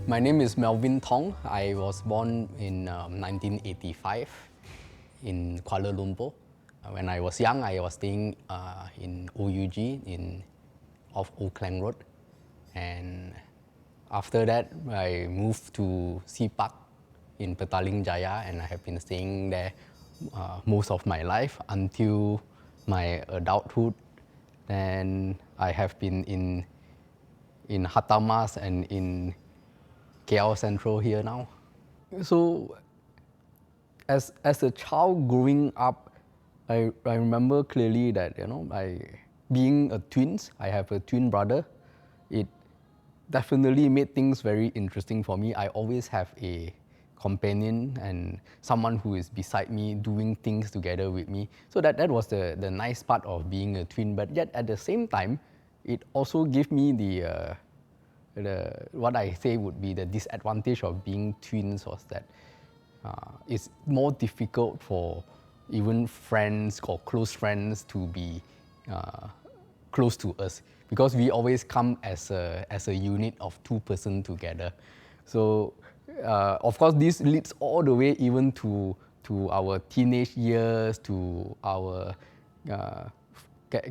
My name is Melvin Tong. I was born in 1985 in Kuala Lumpur. When I was young, I was staying in OUG off Old Klang Road. And after that, I moved to Sea Park in Petaling Jaya, and I have been staying there most of my life until my adulthood. And I have been in Hatamas and in KL Central here now. So as a child growing up, I remember clearly that, being a twins, I have a twin brother. It definitely made things very interesting for me. I always have a companion and someone who is beside me doing things together with me. So that was the nice part of being a twin. But yet at the same time, it also gave me the what I say would be the disadvantage of being twins was that it's more difficult for even friends or close friends to be close to us because we always come as a unit of two persons together. So of course this leads all the way even to our teenage years, to our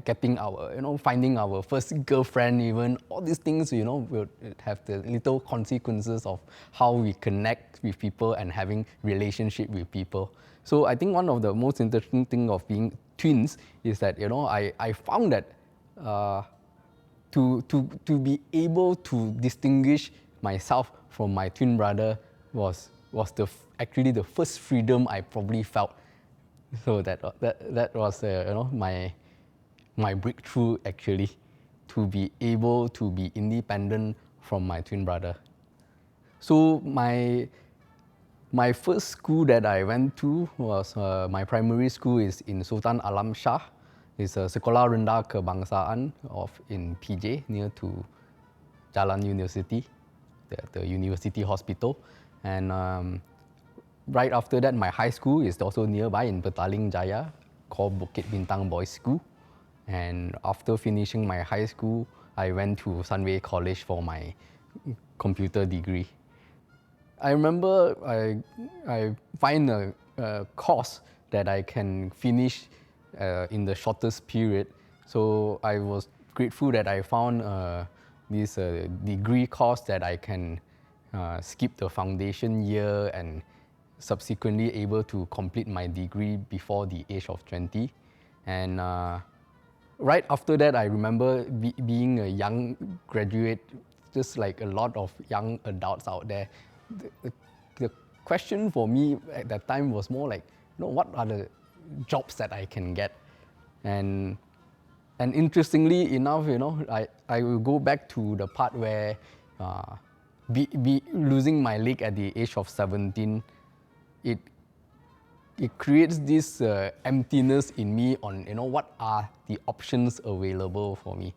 getting our, finding our first girlfriend even. All these things, will have the little consequences of how we connect with people and having relationship with people. So I think one of the most interesting thing of being twins is that, I found that to be able to distinguish myself from my twin brother was actually the first freedom I probably felt. So that was, my breakthrough actually, to be able to be independent from my twin brother. So my first school that I went to was my primary school is in Sultan Alam Shah. It's a Sekolah Rendah Kebangsaan in PJ near to Jalan University, the university hospital. And right after that, my high school is also nearby in Petaling Jaya, called Bukit Bintang Boys School. And after finishing my high school, I went to Sunway College for my computer degree. I remember I find a course that I can finish in the shortest period. So I was grateful that I found this degree course that I can skip the foundation year and subsequently able to complete my degree before the age of 20. And right after that, I remember being a young graduate, just like a lot of young adults out there. The question for me at that time was more like, what are the jobs that I can get? And interestingly enough, I will go back to the part where losing my leg at the age of 17, it creates this emptiness in me on, what are the options available for me.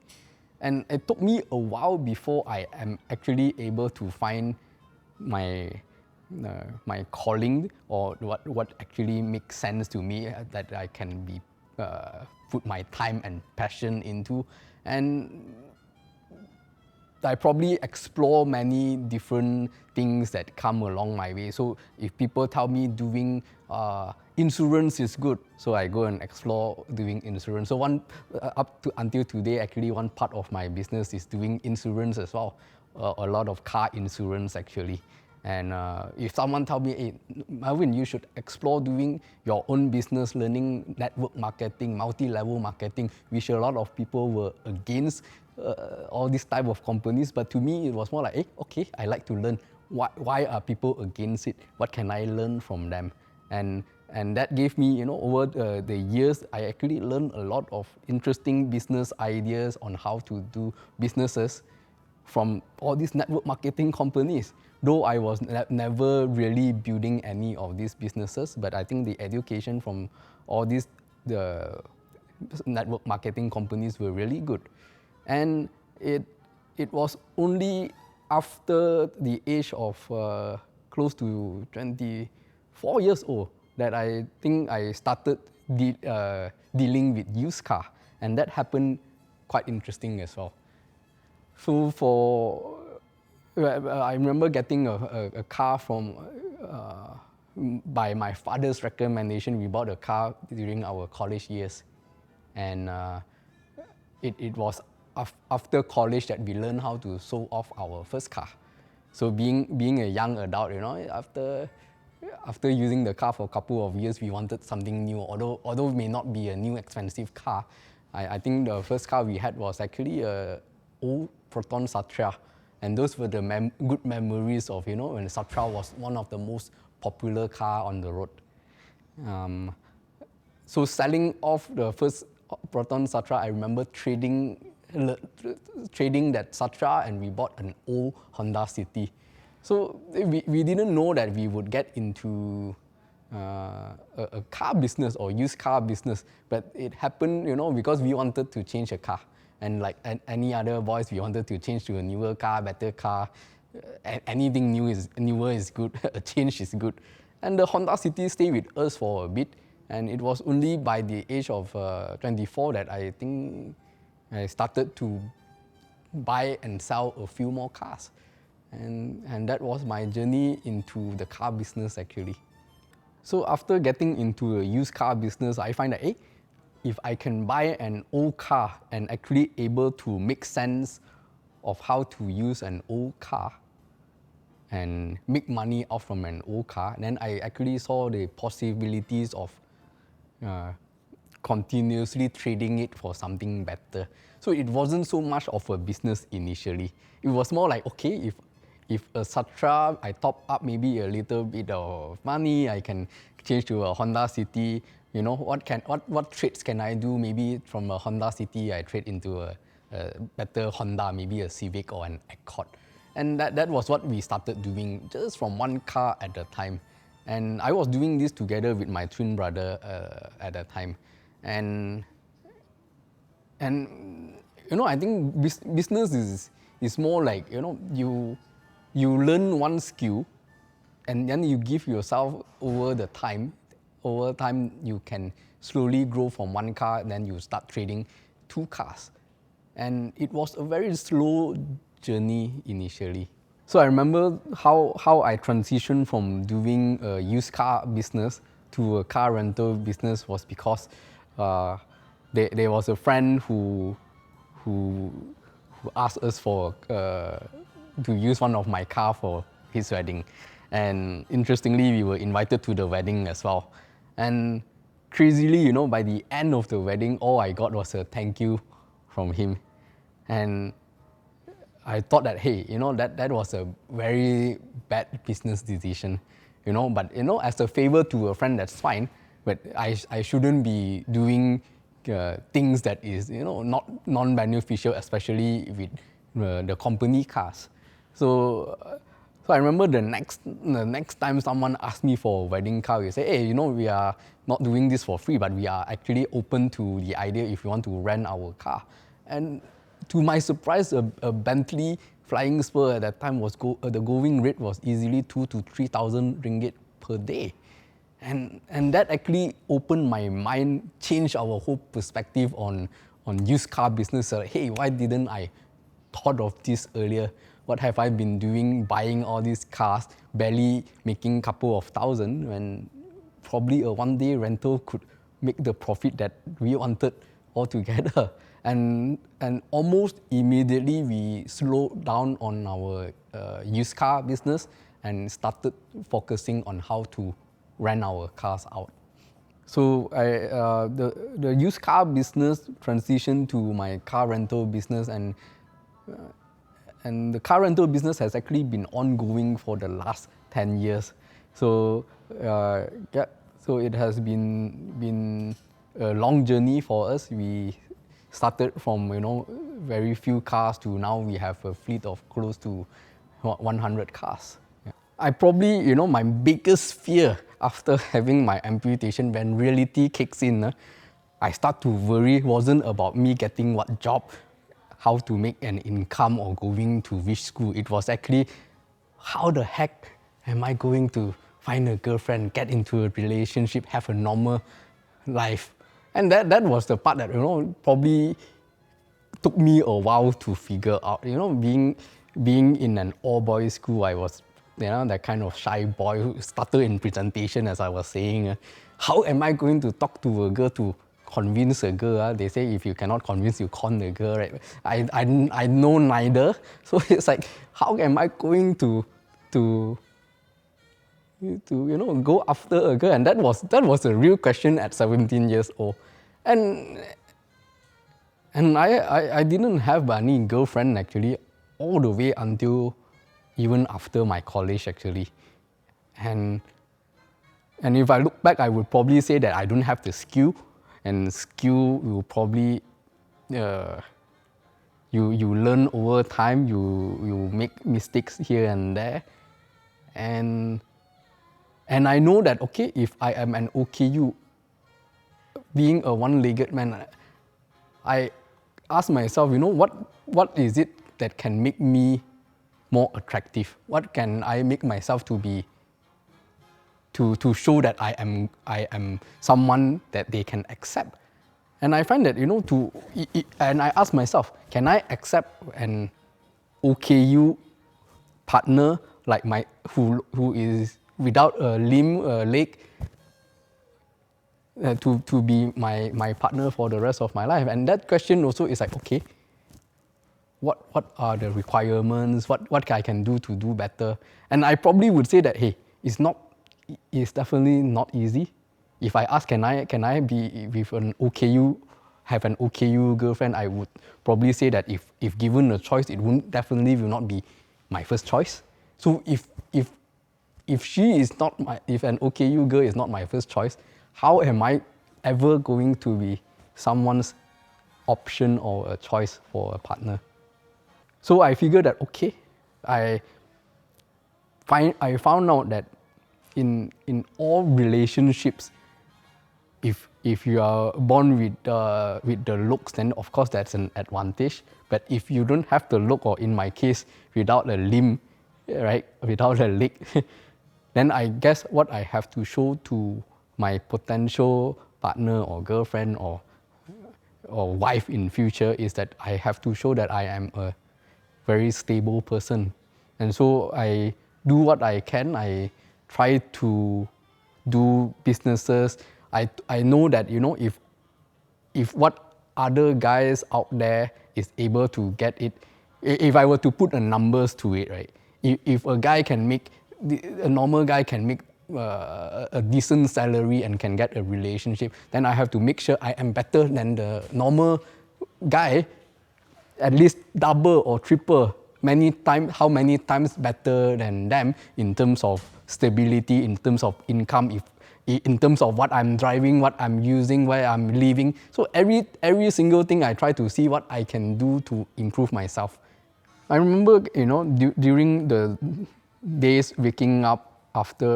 And it took me a while before I am actually able to find my calling, or what actually makes sense to me that I can be put my time and passion into. And I probably explore many different things that come along my way. So if people tell me doing insurance is good, so I go and explore doing insurance. So until today, actually one part of my business is doing insurance as well. A lot of car insurance actually. And if someone tell me, hey, Melvin, you should explore doing your own business, learning network marketing, multi-level marketing, which a lot of people were against all these type of companies. But to me, it was more like, hey, okay, I like to learn. Why are people against it? What can I learn from them? And that gave me, over the years, I actually learned a lot of interesting business ideas on how to do businesses from all these network marketing companies. Though I was never really building any of these businesses, but I think the education from all the network marketing companies were really good. And it was only after the age of close to 24 years old that I think I started dealing with used car, and that happened quite interesting as well. So I remember getting a car by my father's recommendation. We bought a car during our college years, and it was after college that we learned how to show off our first car. So being a young adult, after using the car for a couple of years, we wanted something new. Although it may not be a new expensive car, I think the first car we had was actually a old Proton Satria, and those were the good memories of when the Satria was one of the most popular car on the road. So selling off the first Proton Satria, I remember trading that Satria, and we bought an old Honda City. So we didn't know that we would get into a car business or used car business, but it happened, because we wanted to change a car. And like any other boys, we wanted to change to a newer car, better car. Anything newer is good, a change is good. And the Honda City stayed with us for a bit, and it was only by the age of 24 that I think I started to buy and sell a few more cars. And that was my journey into the car business actually. So after getting into a used car business, I find that, if I can buy an old car and actually able to make sense of how to use an old car and make money off from an old car, then I actually saw the possibilities of continuously trading it for something better. So it wasn't so much of a business initially. It was more like, okay, if a Satria, I top up maybe a little bit of money, I can change to a Honda City. What trades can I do? Maybe from a Honda City, I trade into a better Honda, maybe a Civic or an Accord. And that was what we started doing, just from one car at a time. And I was doing this together with my twin brother at that time. And I think business is more like, you learn one skill, and then you give yourself over time you can slowly grow from one car, and then you start trading two cars. And it was a very slow journey initially. So I remember how I transitioned from doing a used car business to a car rental business was because there was a friend who asked us to use one of my car for his wedding. And interestingly, we were invited to the wedding as well. And crazily, by the end of the wedding, all I got was a thank you from him. And I thought that, hey, that was a very bad business decision, but as a favor to a friend, that's fine. But I shouldn't be doing things that is, not non-beneficial, especially with the company cars. So I remember the next time someone asked me for a wedding car, we say, hey, we are not doing this for free, but we are actually open to the idea if you want to rent our car. And to my surprise, a Bentley Flying Spur at that time the going rate was easily 2,000 to 3,000 ringgit per day. And that actually opened my mind, changed our whole perspective on used car business. Hey, why didn't I thought of this earlier? What have I been doing, buying all these cars, barely making a couple of thousand, when probably a one-day rental could make the profit that we wanted altogether. And almost immediately we slowed down on our used car business and started focusing on how to rent our cars out. So the used car business transitioned to my car rental business, and the car rental business has actually been ongoing for the last 10 years. So so it has been a long journey for us. We started from very few cars to now we have a fleet of close to 100 cars. I probably, my biggest fear after having my amputation, when reality kicks in, I start to worry wasn't about me getting what job, how to make an income, or going to which school. It was actually, how the heck am I going to find a girlfriend, get into a relationship, have a normal life? And that was the part that, probably took me a while to figure out. being in an all-boys school, I was, that kind of shy boy who stuttered in presentation, as I was saying. How am I going to talk to a girl to convince a girl? They say if you cannot convince, you con the girl, right? I know neither. So it's like, how am I going to go after a girl? And that was a real question at 17 years old. And I didn't have any girlfriend actually all the way until even after my college actually. And if I look back, I would probably say that I don't have the skill, and skill will probably you learn over time, you make mistakes here and there. And I know that, okay, if I am an OKU, being a one-legged man, I ask myself, what is it that can make me more attractive? What can I make myself to be, to show that I am someone that they can accept? And I find that, and I ask myself, can I accept an OKU partner like who is without a limb, a leg, to be my partner for the rest of my life? And that question also is like, okay, what are the requirements? What I can do to do better? And I probably would say that, hey, it's definitely not easy. If I ask, can I be with an OKU, have an OKU girlfriend, I would probably say that if given a choice, it definitely will not be my first choice. So if if an OKU girl is not my first choice, how am I ever going to be someone's option or a choice for a partner? So I figured that, okay, I found out that in all relationships, if you are born with the looks, then of course that's an advantage. But if you don't have the look, or in my case, without a limb, right, without a leg, then I guess what I have to show to my potential partner or girlfriend or wife in future is that I have to show that I am a very stable person. And so I do what I can. I try to do businesses. I know that, if what other guys out there is able to get it, if I were to put a numbers to it, right? If a normal guy can make a decent salary and can get a relationship, then I have to make sure I am better than the normal guy, at least double or triple, how many times better than them in terms of stability, in terms of income, in terms of what I'm driving, what I'm using, where I'm living. So every single thing I try to see what I can do to improve myself. I remember, during the days waking up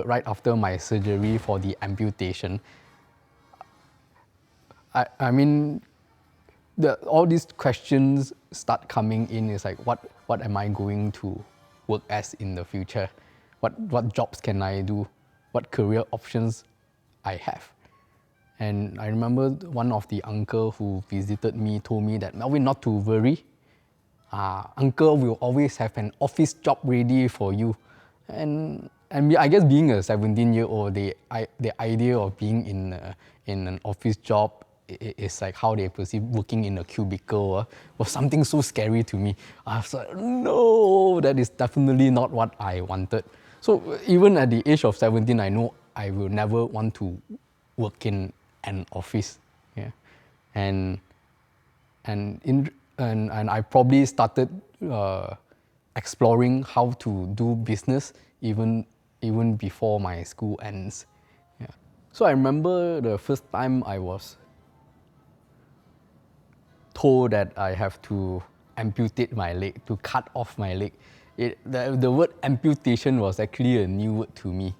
right after my surgery for the amputation, I mean, all these questions start coming in. It's like, what am I going to work as in the future? What jobs can I do? What career options I have? And I remember one of the uncle who visited me told me that, Melvin, not to worry. Uncle will always have an office job ready for you. And I guess being a 17-year-old, the idea of being in an office job is like how they perceive working in a cubicle was something so scary to me. I was like, no, that is definitely not what I wanted. So even at the age of 17, I know I will never want to work in an office. Yeah, and I probably started exploring how to do business even before my school ends. Yeah. So I remember the first time I was told that I have to amputate my leg, to cut off my leg. The word amputation was actually a new word to me.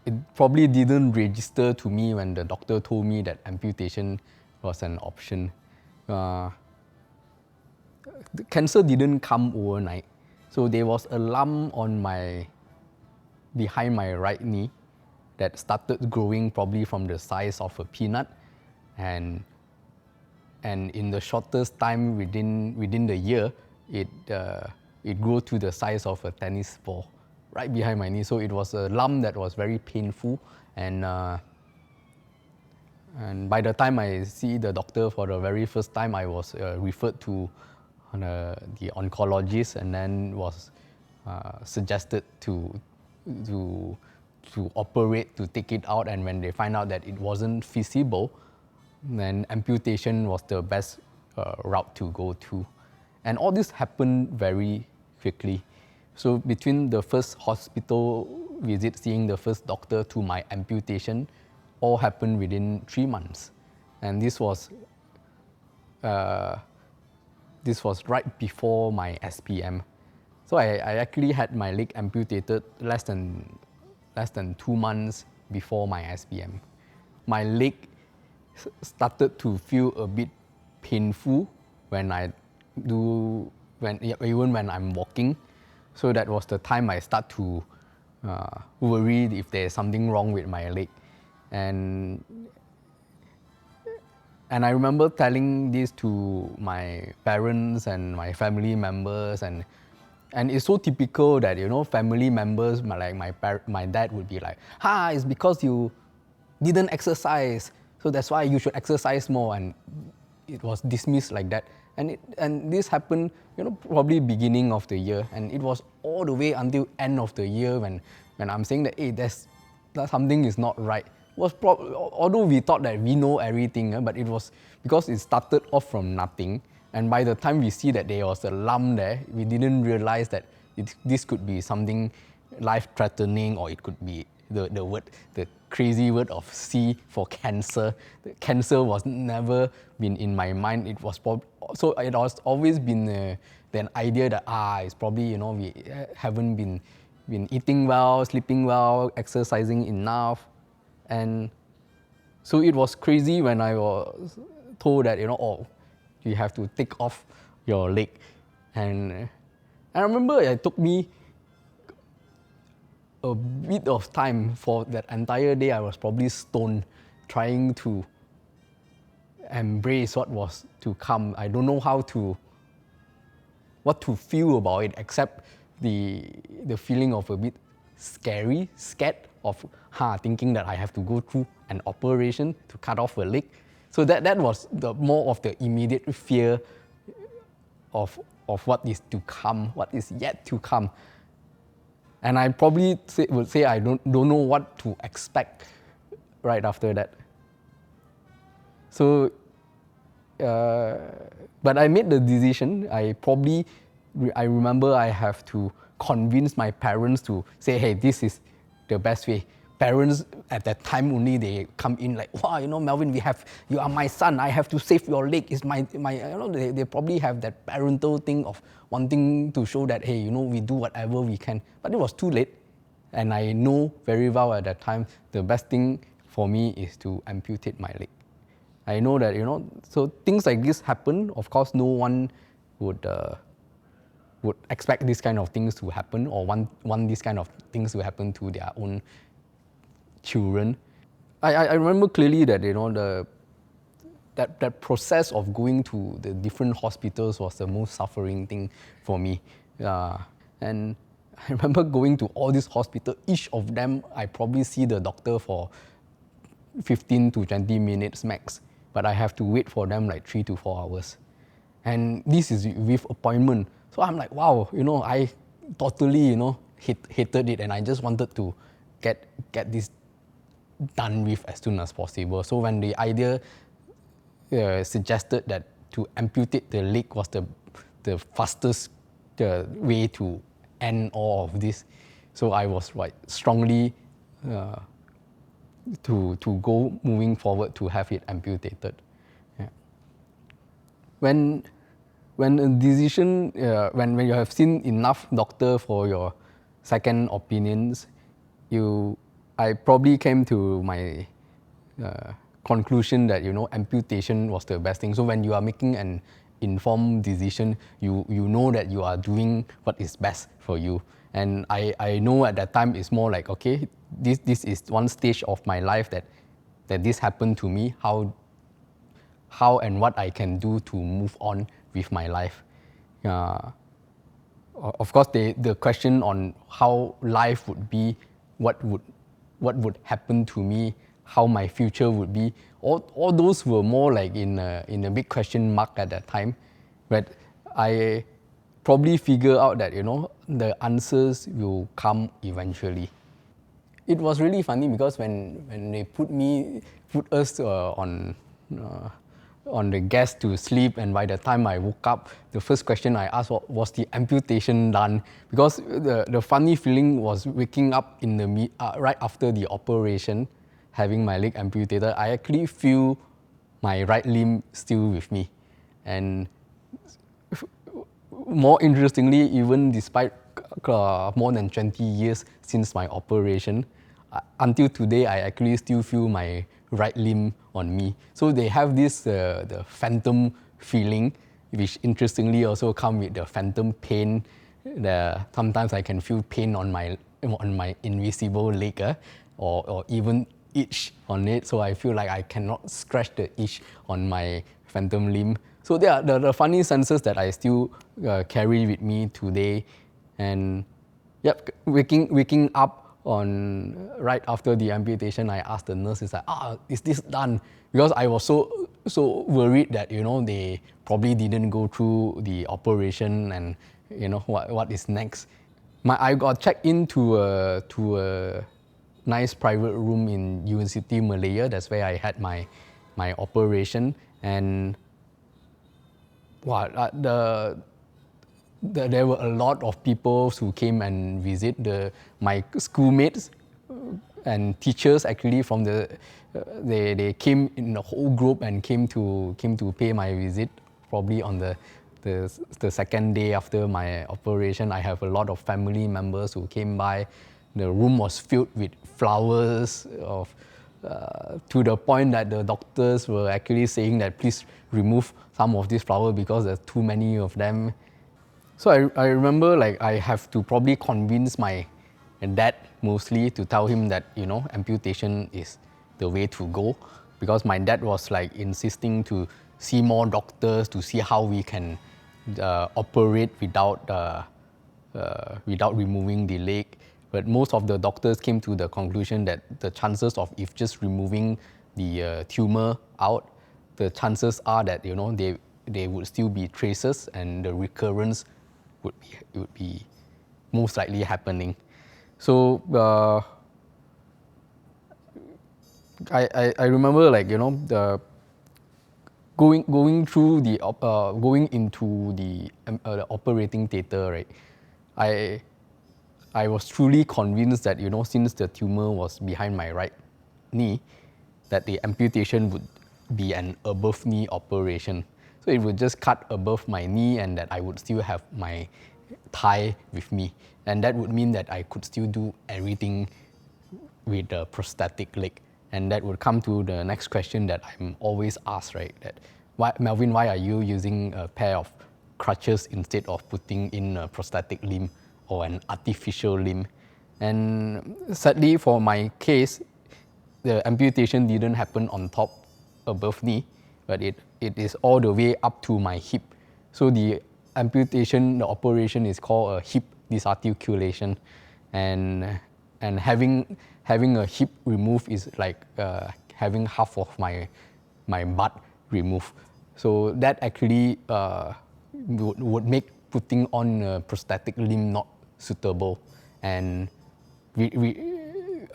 It probably didn't register to me when the doctor told me that amputation was an option. The cancer didn't come overnight. So there was a lump behind my right knee that started growing probably from the size of a peanut. And in the shortest time within the year, it grew to the size of a tennis ball right behind my knee. So it was a lump that was very painful, and by the time I see the doctor for the very first time, I was referred to the oncologist, and then was suggested to operate, to take it out. And when they find out that it wasn't feasible, then amputation was the best route to go to. And all this happened very quickly. So between the first hospital visit, seeing the first doctor, to my amputation, all happened within 3 months. And this was right before my SPM. So I actually had my leg amputated less than 2 months before my SPM. My leg started to feel a bit painful even when I'm walking. So that was the time I start to worry if there's something wrong with my leg. And I remember telling this to my parents and my family members, and it's so typical that, family members, like my dad would be like, it's because you didn't exercise, so that's why you should exercise more. And it was dismissed like that. And this happened, probably beginning of the year, and it was all the way until end of the year when I'm saying that, hey, that something is not right. Although we thought that we know everything, but it was because it started off from nothing. And by the time we see that there was a lump there, we didn't realize that this could be something life-threatening, or it could be the crazy word of C for cancer. The cancer was never been in my mind. It was so it has always been an idea that it's probably, we haven't been eating well, sleeping well, exercising enough. And so it was crazy when I was told that, you have to take off your leg. And I remember it took me a bit of time. For that entire day, I was probably stoned, trying to embrace what was to come. I don't know what to feel about it, except the feeling of a bit scared of thinking that I have to go through an operation to cut off a leg. So that was more of the immediate fear of what is to come, what is yet to come. And I probably would say I don't know what to expect right after that. So, but I made the decision. I remember I have to convince my parents to say, hey, this is the best way. Parents at that time only, they come in like, wow, Melvin, you are my son. I have to save your leg. It's my they probably have that parental thing of wanting to show that, hey, we do whatever we can. But it was too late. And I know very well at that time, the best thing for me is to amputate my leg. I know that, so things like this happen. Of course, no one would expect these kind of things to happen, or want these kind of things to happen to their own children. I remember clearly that, that process of going to the different hospitals was the most suffering thing for me. And I remember going to all these hospitals. Each of them, I probably see the doctor for 15 to 20 minutes max, but I have to wait for them like 3 to 4 hours. And this is with appointment. So I'm like, wow, I totally, hated it, and I just wanted to get this done with as soon as possible. So when the idea suggested that to amputate the leg was the fastest way to end all of this, so I was like strongly to go moving forward to have it amputated. Yeah. When a decision, when you have seen enough doctor for your second opinions, I probably came to my conclusion that amputation was the best thing. So when you are making an informed decision, you know that you are doing what is best for you. And I know at that time it's more like, okay, this is one stage of my life that this happened to me. How and what I can do to move on with my life. of course, the question on how life would be, what would happen to me, how my future would be, all those were more like in a big question mark at that time. But I probably figure out that, the answers will come eventually. It was really funny because when they put us on the guest to sleep, and by the time I woke up, the first question I asked was the amputation done? Because the funny feeling was waking up right after the operation, having my leg amputated. I actually feel my right limb still with me, and more interestingly, even despite more than 20 years since my operation, until today, I actually still feel my right limb on me. So they have this the phantom feeling, which interestingly also come with the phantom pain. Sometimes I can feel pain on my invisible leg, or even itch on it. So I feel like I cannot scratch the itch on my phantom limb. So they are the funny senses that I still carry with me today. And yep, waking up on right after the amputation, I asked the nurses, like, is this done? Because I was so worried that they probably didn't go through the operation, and what is next. I got checked into a nice private room in University Malaya. That's where I had my operation. And there were a lot of people who came and visit. My schoolmates and teachers actually from they came in a whole group and came to pay my visit. Probably on the second day after my operation, I have a lot of family members who came by. The room was filled with flowers to the point that the doctors were actually saying that please remove some of these flowers because there's too many of them. So I remember, like, I have to probably convince my dad mostly to tell him that amputation is the way to go, because my dad was like insisting to see more doctors to see how we can operate without removing the leg. But most of the doctors came to the conclusion that the chances of if just removing the tumor out, the chances are that they would still be traces, and the recurrence would be most likely happening. So I remember, like, the going through the going into the operating theater, right? I was truly convinced that since the tumor was behind my right knee, that the amputation would be an above knee operation. So it would just cut above my knee, and that I would still have my thigh with me. And that would mean that I could still do everything with a prosthetic leg. And that would come to the next question that I'm always asked, right? That, Melvin, why are you using a pair of crutches instead of putting in a prosthetic limb or an artificial limb? And sadly, for my case, the amputation didn't happen on top above knee, but it is all the way up to my hip. So the amputation, the operation is called a hip-disarticulation, and having a hip removed is like having half of my butt removed. So that actually would make putting on a prosthetic limb not suitable, and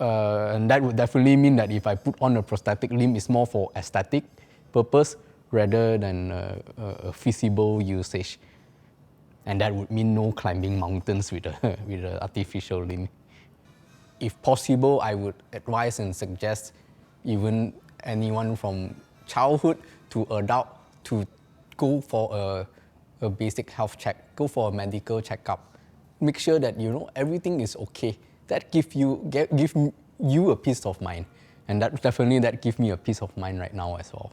and that would definitely mean that if I put on a prosthetic limb, it's more for aesthetic purpose rather than a feasible usage. And that would mean no climbing mountains with an artificial limb. If possible, I would advise and suggest even anyone from childhood to adult to go for a basic health check, go for a medical checkup. Make sure that everything is okay. That give you a peace of mind, and that gives me a peace of mind right now as well.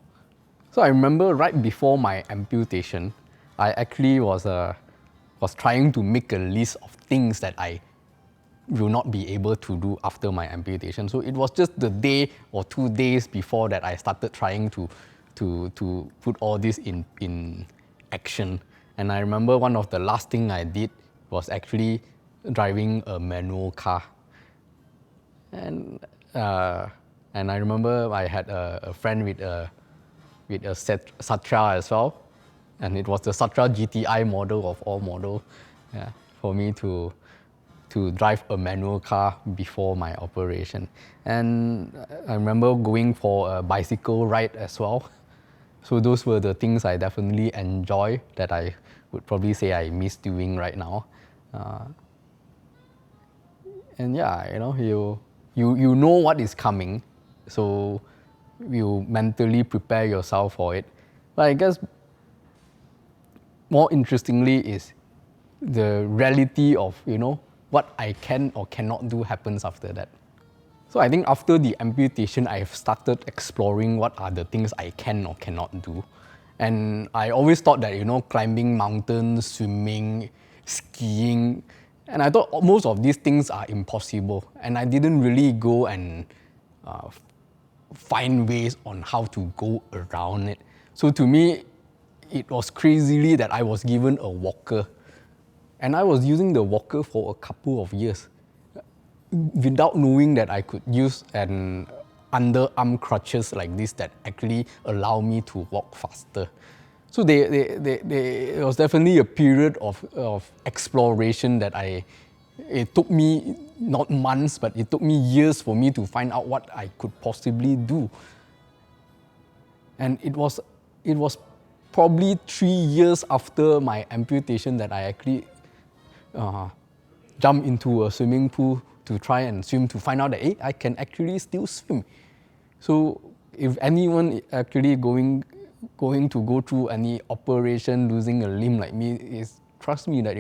So I remember right before my amputation, I actually was trying to make a list of things that I will not be able to do after my amputation. So it was just the day or 2 days before that I started trying to put all this in action. And I remember one of the last thing I did was actually driving a manual car. And I remember I had a friend with a Satra as well, and it was the Satra GTI model of all models, yeah, for me to drive a manual car before my operation. And I remember going for a bicycle ride as well. So those were the things I definitely enjoy that I would probably say I miss doing right now. And yeah, you know what is coming, so you mentally prepare yourself for it. But I guess more interestingly is the reality of what I can or cannot do happens after that. So I think after the amputation, I've started exploring what are the things I can or cannot do. And I always thought that, climbing mountains, swimming, skiing, and I thought most of these things are impossible. And I didn't really go and find ways on how to go around it. So to me, it was crazily that I was given a walker. And I was using the walker for a couple of years without knowing that I could use an underarm crutches like this that actually allow me to walk faster. So it was definitely a period of exploration that it took me not months, but it took me years for me to find out what I could possibly do. And it was probably 3 years after my amputation that I actually jumped into a swimming pool to try and swim, to find out that I can actually still swim. So if anyone actually going to go through any operation, losing a limb like me, trust me that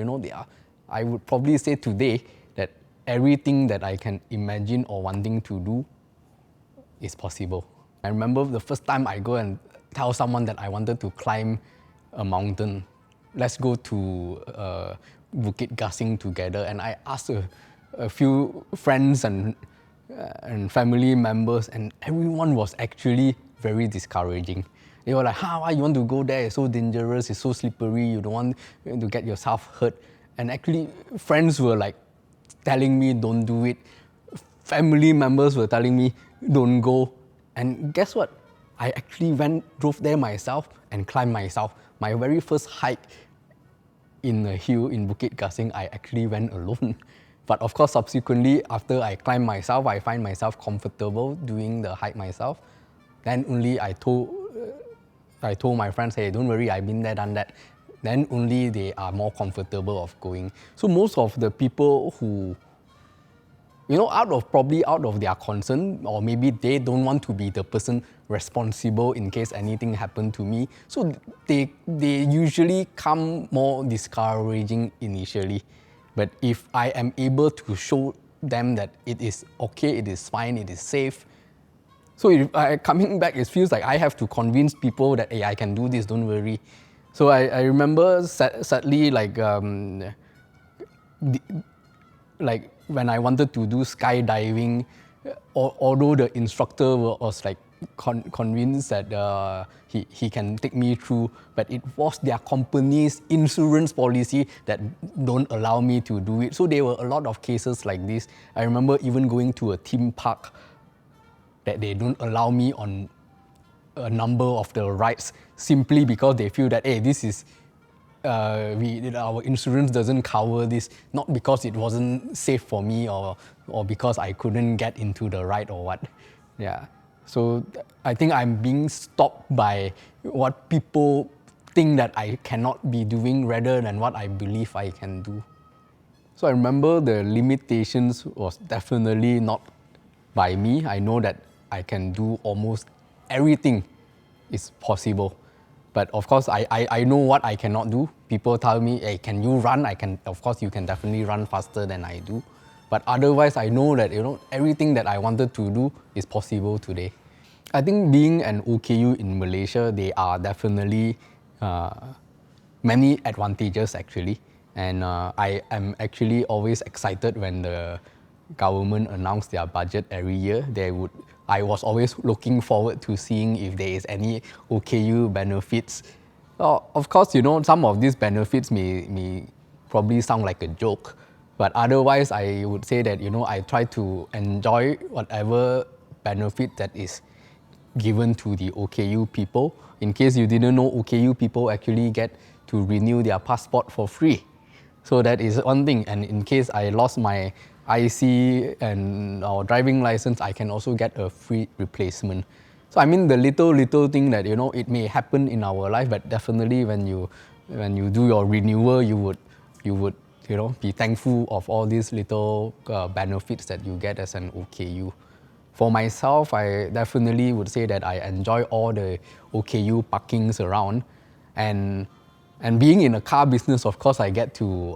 I would probably say today that everything that I can imagine or wanting to do is possible. I remember the first time I go and tell someone that I wanted to climb a mountain. Let's go to Bukit Gasing together. And I asked a few friends and family members, and everyone was actually very discouraging. They were like, why you want to go there? It's so dangerous, it's so slippery, you don't want to get yourself hurt. And actually, friends were like telling me, don't do it. Family members were telling me, don't go. And guess what? I actually drove there myself and climbed myself. My very first hike in a hill in Bukit Gasing, I actually went alone. But of course, subsequently, after I climbed myself, I find myself comfortable doing the hike myself. Then only I told my friends, hey, don't worry, I've been there, done that. Then only they are more comfortable of going. So most of the people who, out of their concern, or maybe they don't want to be the person responsible in case anything happened to me. So they usually come more discouraging initially. But if I am able to show them that it is okay, it is fine, it is safe. So if coming back, it feels like I have to convince people that, hey, I can do this, don't worry. So I remember sadly, like when I wanted to do skydiving, although the instructor was like convinced that he can take me through, but it was their company's insurance policy that don't allow me to do it. So there were a lot of cases like this. I remember even going to a theme park that they don't allow me on a number of the rides simply because they feel that, hey, this is our insurance doesn't cover this, not because it wasn't safe for me or because I couldn't get into the ride or what. Yeah. So I think I'm being stopped by what people think that I cannot be doing rather than what I believe I can do. So I remember the limitations was definitely not by me. I know that I can do almost everything is possible. But of course, I know what I cannot do. People tell me, hey, can you run? Of course, you can definitely run faster than I do. But otherwise, I know that everything that I wanted to do is possible today. I think being an OKU in Malaysia, there are definitely many advantages actually. And I am actually always excited when the government announced their budget every year. I was always looking forward to seeing if there is any OKU benefits. Of course, some of these benefits may probably sound like a joke. But otherwise, I would say that, I try to enjoy whatever benefit that is given to the OKU people. In case you didn't know, OKU people actually get to renew their passport for free. So that is one thing. And in case I lost my IC and or driving license, I can also get a free replacement. So I mean the little thing that it may happen in our life, but definitely when you do your renewal, you would be thankful of all these little benefits that you get as an OKU. For myself, I definitely would say that I enjoy all the OKU parkings around, and being in a car business, of course, I get to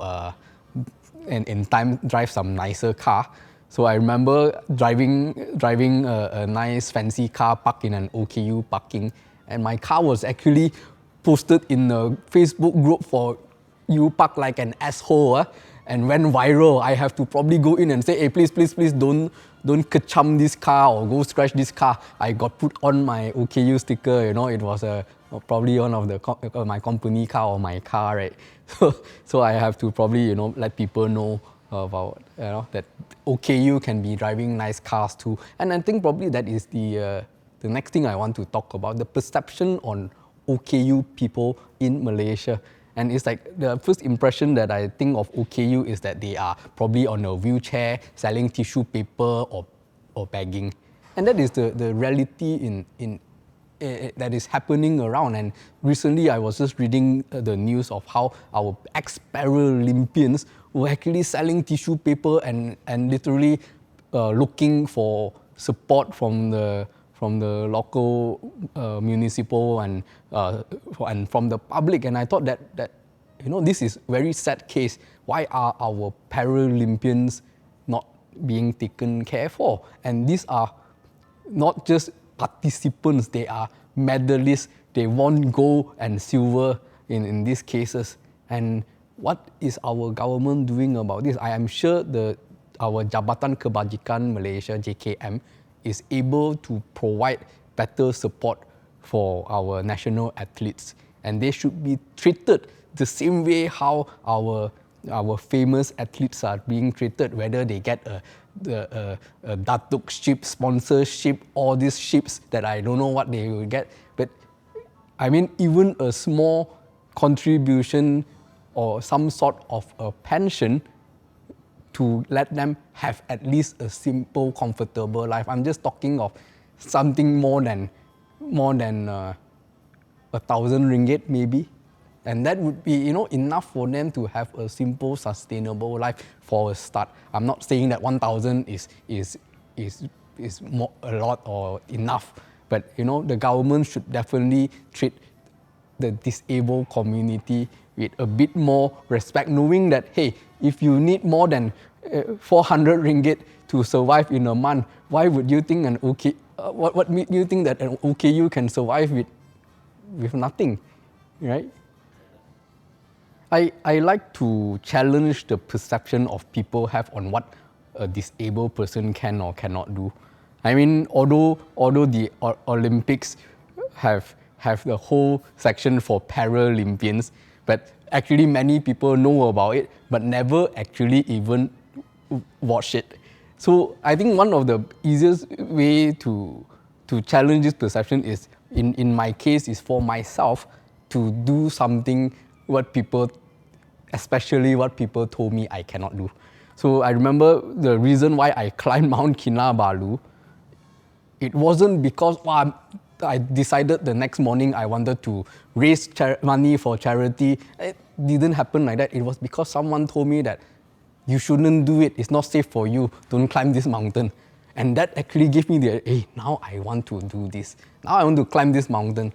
in time drive some nicer car. So I remember driving a nice fancy car parked in an OKU parking, and my car was actually posted in a Facebook group for "You Park Like an Asshole," and went viral. I have to probably go in and say, "Hey, please don't kecham this car or go scratch this car." I got put on my OKU sticker. It was probably one of the my company car or my car, right? So I have to probably let people know about that OKU can be driving nice cars too. And I think probably that is the next thing I want to talk about, the perception on OKU people in Malaysia. And it's like the first impression that I think of OKU is that they are probably on a wheelchair selling tissue paper or begging. And that is the reality that is happening around. And recently I was just reading the news of how our ex-Paralympians were actually selling tissue paper and literally looking for support from the local municipal and from the public. And I thought that this is a very sad case. Why are our Paralympians not being taken care for? And these are not just participants, they are medalists. They won gold and silver in these cases. And what is our government doing about this? I am sure our Jabatan Kebajikan Malaysia, JKM, is able to provide better support for our national athletes. And they should be treated the same way how our famous athletes are being treated, whether they get a Datuk ship sponsorship, all these ships that I don't know what they will get. But I mean, even a small contribution or some sort of a pension to let them have at least a simple, comfortable life. I'm just talking of something more than 1,000 ringgit maybe. And that would be enough for them to have a simple, sustainable life for a start. I'm not saying that 1,000 is more, a lot or enough, but the government should definitely treat the disabled community with a bit more respect, knowing that, hey, if you need more than 400 ringgit to survive in a month, why would you think what made you think that an OKU can survive with nothing, right? I like to challenge the perception of people have on what a disabled person can or cannot do. I mean, although the Olympics have the whole section for Paralympians, but actually many people know about it, but never actually even watch it. So I think one of the easiest way to challenge this perception is, in my case, is for myself to do something especially what people told me I cannot do. So I remember the reason why I climbed Mount Kinabalu. It wasn't because I decided the next morning I wanted to raise money for charity. It didn't happen like that. It was because someone told me that you shouldn't do it. It's not safe for you. Don't climb this mountain. And that actually gave me hey, now I want to do this. Now I want to climb this mountain.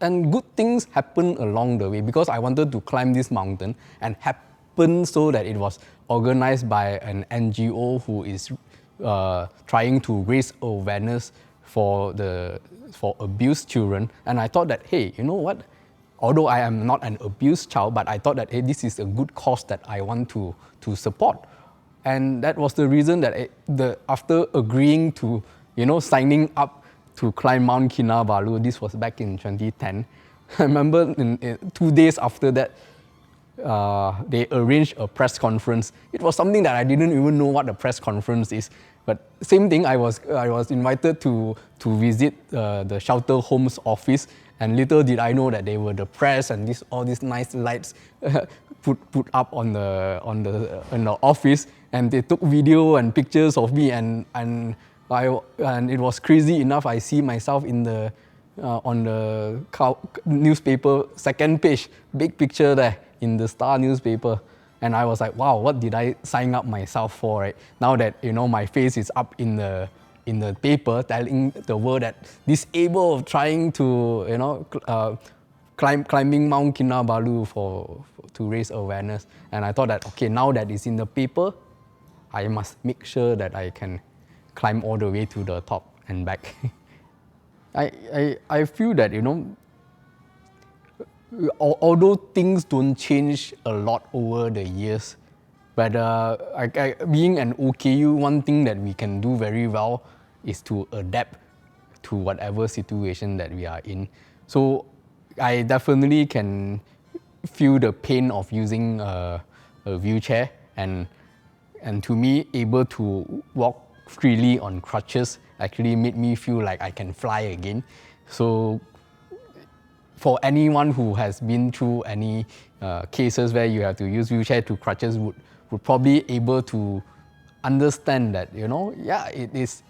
And good things happen along the way, because I wanted to climb this mountain, and happened so that it was organized by an NGO who is trying to raise awareness for abused children. And I thought that, hey, you know what? Although I am not an abused child, but I thought that, hey, this is a good cause that I want to support. And that was the reason that after agreeing to, signing up to climb Mount Kinabalu, this was back in 2010. I remember in 2 days after that, they arranged a press conference. It was something that I didn't even know what a press conference is. But same thing, I was invited to visit the shelter homes office, and little did I know that they were the press and all these nice lights put up on the office, and they took video and pictures of me, and it was crazy enough. I see myself in the on the newspaper second page, big picture there in the Star newspaper. And I was like, wow, what did I sign up myself for, right? Now that, my face is up in the paper telling the world that disabled, trying to, climbing Mount Kinabalu to raise awareness. And I thought that, okay, now that it's in the paper, I must make sure that I can climb all the way to the top and back. I feel that, although things don't change a lot over the years, but being an OKU, one thing that we can do very well is to adapt to whatever situation that we are in. So I definitely can feel the pain of using a wheelchair, and to me, able to walk freely on crutches actually made me feel like I can fly again. So for anyone who has been through any cases where you have to use wheelchair to crutches would probably able to understand that, it is.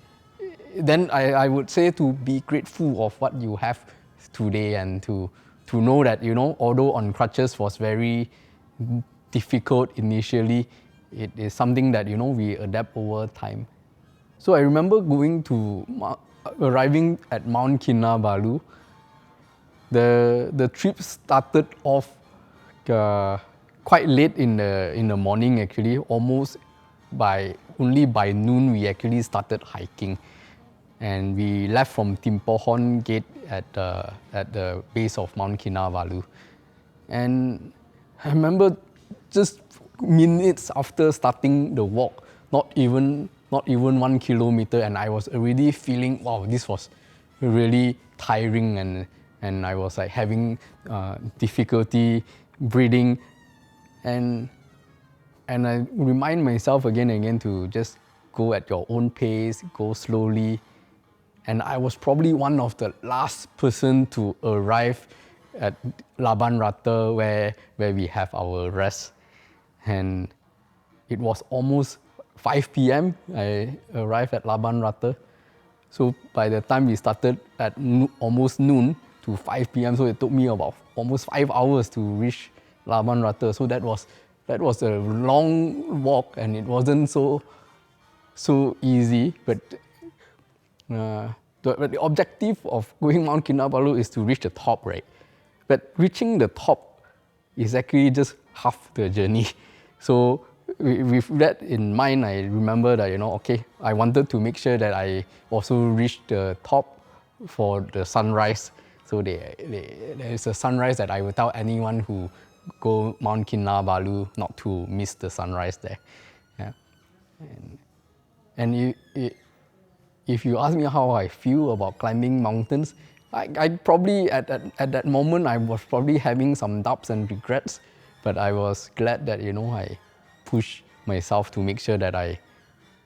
Then I would say to be grateful of what you have today, and to know that, although on crutches was very difficult initially, it is something that, we adapt over time. So I remember arriving at Mount Kinabalu. The trip started off quite late in the morning actually. Only by noon we actually started hiking, and we left from Timpohon Gate at the base of Mount Kinabalu. And I remember just minutes after starting the walk, not even 1 kilometer, and I was already feeling, wow, this was really tiring, and I was like having difficulty breathing, and I remind myself again and again to just go at your own pace, go slowly. And I was probably one of the last person to arrive at Laban Rata where we have our rest. And it was almost 5 p.m. I arrived at Laban Rata. So by the time we started at almost noon to 5 p.m., so it took me about almost 5 hours to reach Laban Rata. So that was a long walk, and it wasn't so easy. But the objective of going Mount Kinabalu is to reach the top, right? But reaching the top is actually just half the journey. So with that in mind, I remember that, okay, I wanted to make sure that I also reach the top for the sunrise. So there is a sunrise that I will tell anyone who go Mount Kinabalu not to miss the sunrise there. Yeah. And if you ask me how I feel about climbing mountains, I probably at that moment I was probably having some doubts and regrets, but I was glad that I pushed myself to make sure that I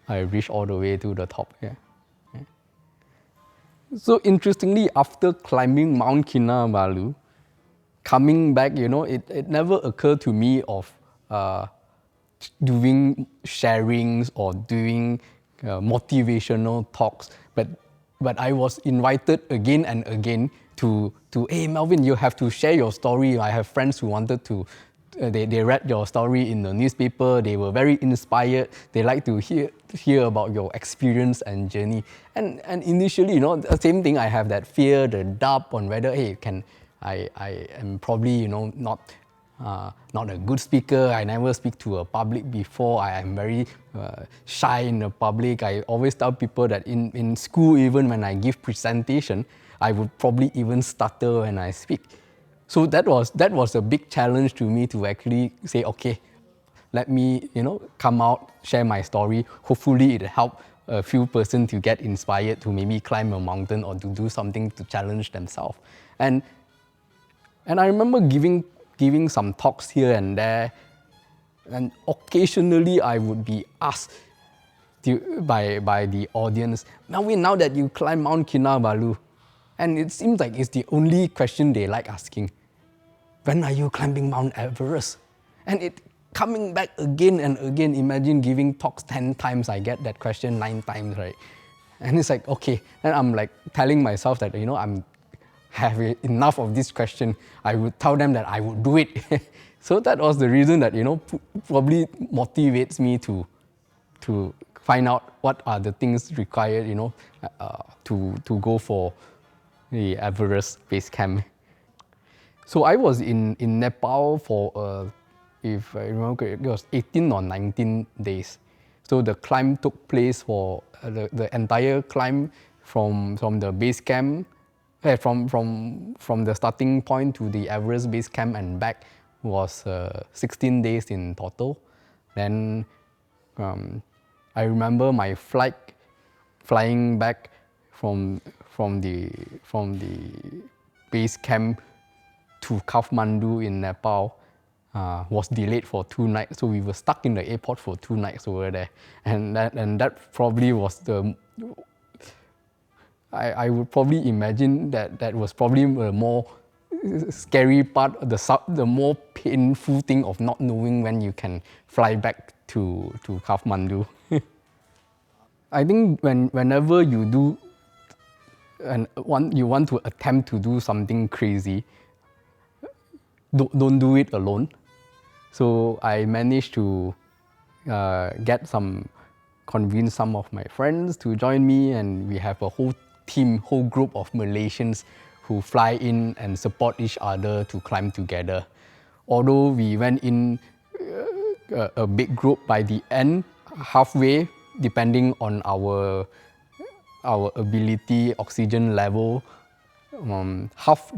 reach all the way to the top. Yeah. So interestingly, after climbing Mount Kinabalu, coming back, it never occurred to me of doing sharings or doing motivational talks, but I was invited again and again to hey Melvin, you have to share your story. I have friends who wanted to, they read your story in the newspaper, they were very inspired, they like to hear about your experience and journey. And initially, the same thing, I have that fear, the doubt on whether, hey, I am probably, not a good speaker. I never speak to a public before. I am very shy in the public. I always tell people that in school, even when I give presentation, I would probably even stutter when I speak. So that was a big challenge to me to actually say, okay, let me come out, share my story. Hopefully it help a few person to get inspired to maybe climb a mountain or to do something to challenge themselves. And I remember giving giving some talks here and there, and occasionally I would be asked by the audience, Melvin, now that you climb Mount Kinabalu, and it seems like it's the only question they like asking, when are you climbing Mount Everest? And it coming back again and again. Imagine giving talks 10 times, I get that question 9 times, right? And it's like, okay, then I'm like telling myself that, I'm having enough of this question. I would tell them that I would do it. So that was the reason that, probably motivates me to find out what are the things required, to go for the Everest base camp. So I was in Nepal for, if I remember, it was 18 or 19 days. So the climb took place for the entire climb from the base camp, from the starting point to the Everest base camp and back was 16 days in total. Then I remember my flying back from the base camp to Kathmandu in Nepal was delayed for 2 nights. So we were stuck in the airport for 2 nights over there. And that probably was I would probably imagine that was probably the more scary part, the more painful thing of not knowing when you can fly back to Kathmandu. I think whenever you do you want to attempt to do something crazy, don't do it alone. So I managed to convince some of my friends to join me, and we have a whole group of Malaysians who fly in and support each other to climb together. Although we went in a big group, by the end, halfway, depending on our ability, oxygen level, half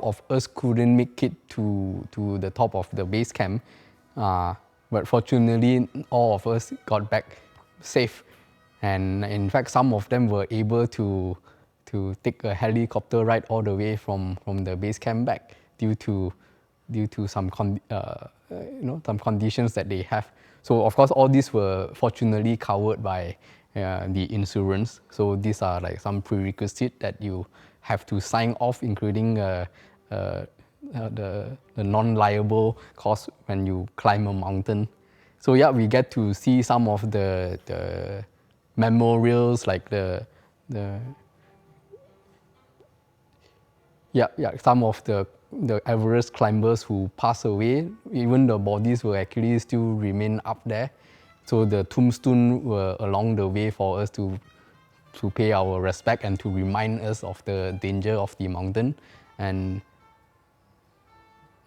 of us couldn't make it to the top of the base camp, but fortunately all of us got back safe, and in fact some of them were able to take a helicopter ride all the way from the base camp back due to some some conditions that they have. So of course all these were fortunately covered by the insurance. So these are like some prerequisites that you have to sign off, including the non-liable cost when you climb a mountain. So yeah, we get to see some of the memorials, like some of the Everest climbers who passed away. Even the bodies will actually still remain up there. So the tombstone were along the way for us to pay our respect and to remind us of the danger of the mountain. And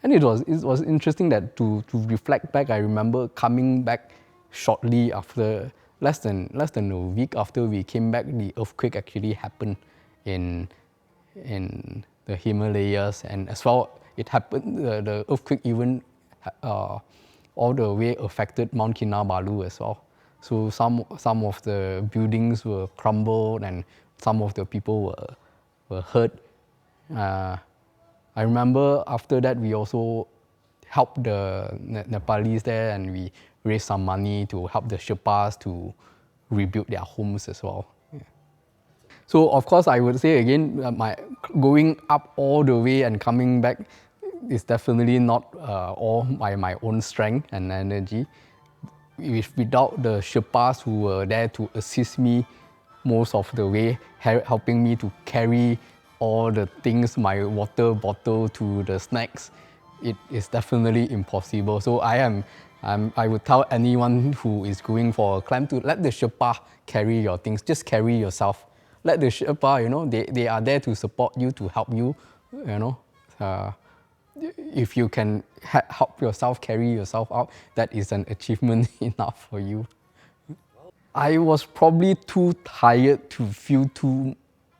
it was interesting that to reflect back, I remember coming back shortly after, less than a week after we came back, the earthquake actually happened in the Himalayas, and as well it happened, the earthquake even all the way affected Mount Kinabalu as well. So some of the buildings were crumbled and some of the people were hurt. I remember after that we also helped the Nepalese there, and we raised some money to help the Sherpas to rebuild their homes as well. Yeah. So of course I would say again, my going up all the way and coming back is definitely not all by my own strength and energy. Without the Sherpas who were there to assist me most of the way, helping me to carry all the things, my water bottle to the snacks, it is definitely impossible. So I would tell anyone who is going for a climb to let the Sherpa carry your things. Just carry yourself. Let the Sherpa, they are there to support you, to help you, if you can help yourself, carry yourself out, that is an achievement enough for you. I was probably too tired to feel too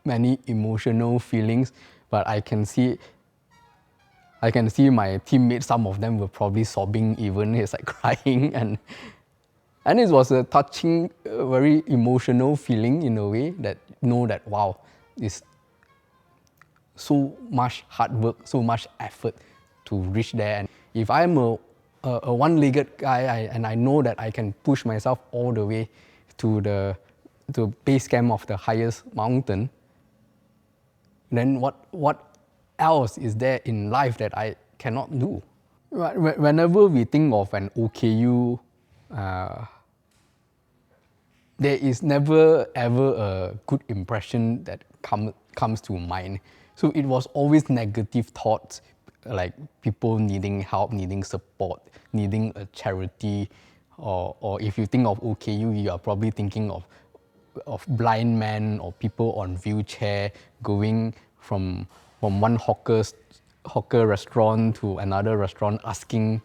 many emotional feelings, but I can see my teammates, some of them were probably sobbing even, it's like crying, and it was a touching, very emotional feeling in a way, that wow, it's so much hard work, so much effort to reach there. And if I'm a one-legged guy and I know that I can push myself all the way to the base camp of the highest mountain, then what else is there in life that I cannot do? Whenever we think of an OKU, there is never ever a good impression that comes to mind. So it was always negative thoughts, like people needing help, needing support, needing a charity, or if you think of OKU, you are probably thinking of blind men or people on wheelchair going from one hawker restaurant to another restaurant asking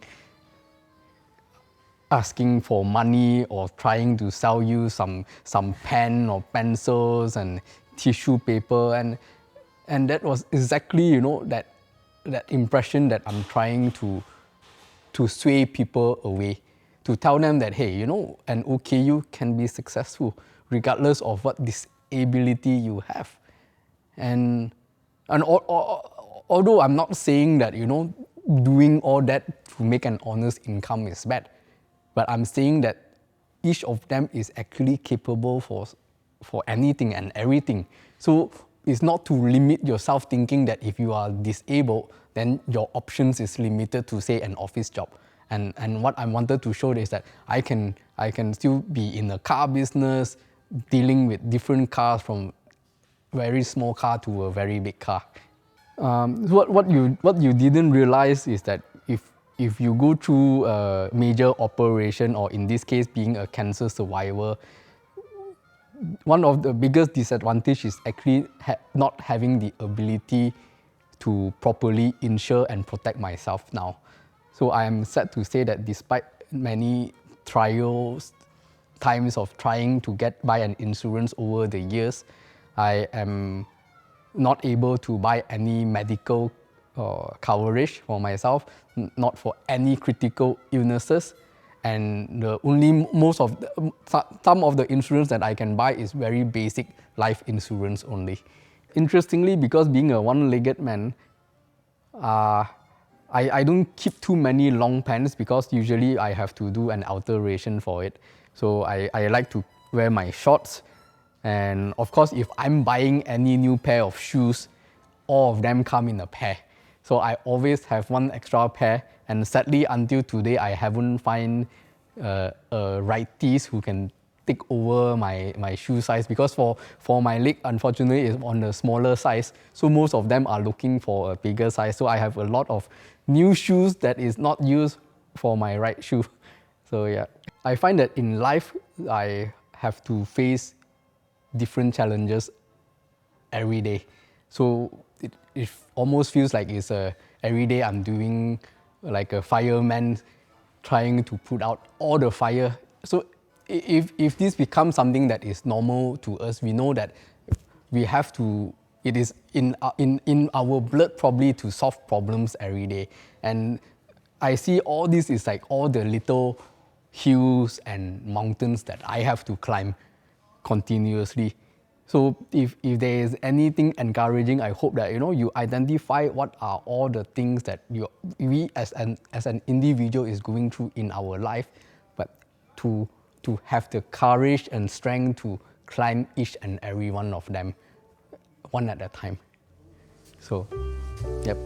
for money or trying to sell you some pen or pencils and tissue paper, and that was exactly that impression that I'm trying to sway people away, to tell them that, hey, an OKU can be successful regardless of what disability you have. And although I'm not saying that doing all that to make an honest income is bad, but I'm saying that each of them is actually capable for anything and everything. So it's not to limit yourself thinking that if you are disabled, then your options is limited to, say, an office job. And what I wanted to show is that I can still be in the car business, dealing with different cars, from very small car to a very big car. What you didn't realize is that if you go through a major operation, or in this case being a cancer survivor, one of the biggest disadvantages is actually not having the ability to properly insure and protect myself now. So I am sad to say that despite many trials, times of trying to buy an insurance over the years, I am not able to buy any medical coverage for myself, not for any critical illnesses. And some of the insurance that I can buy is very basic life insurance only. Interestingly, because being a one-legged man, I don't keep too many long pants, because usually I have to do an alteration for it. So I like to wear my shorts. And of course, if I'm buying any new pair of shoes, all of them come in a pair. So I always have one extra pair. And sadly, until today, I haven't found a righties who can take over my shoe size, because for my leg, unfortunately, it's on the smaller size. So most of them are looking for a bigger size. So I have a lot of new shoes that is not used for my right shoe. So yeah, I find that in life, I have to face different challenges every day. So it almost feels like it's every day I'm doing like a fireman, trying to put out all the fire. So if this becomes something that is normal to us, we know that we have to, it is in our blood probably to solve problems every day. And I see all this is like all the little hills and mountains that I have to climb continuously. So if there is anything encouraging, I hope that you identify what are all the things that we as an individual is going through in our life, but to have the courage and strength to climb each and every one of them, one at a time. So, yep.